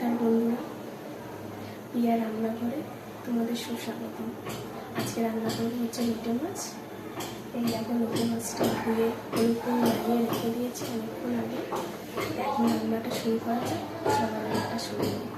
নমস্কার বন্ধুরা, প্রিয়া রান্নাঘরে তোমাদের সুস্বাগতম। আজকে রান্না করবো হচ্ছে লোটে মাছ। এই দেখো লোটে মাছটা ধুয়ে হলুদ লাগিয়ে রেখে দিয়েছি অনেকক্ষণ আগে। এখন রান্নাটা শুরু করা যায়। চলো রান্নাটা শুরু করি।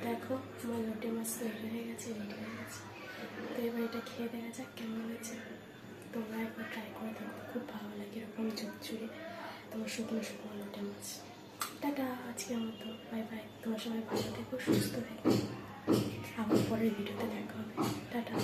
দেখো আমার লোটে মাছ তৈরি হয়ে গেছে, রেডি হয়ে গেছে। তো এবার এটা খেয়ে দেখা যাক কেমন হয়েছে। তোমরা একবার ট্রাই করে দেখো, খুব ভালো লাগে এরকম ঝুরঝুরে তোমার শুকনো শুকনো লোটে মাছ। টাটা, আজকের মতো বাই বাই। তোমার সবাই ভালো থেকো, সুস্থ থেকো। আবার পরের ভিডিওতে দেখা হবে। টাটা।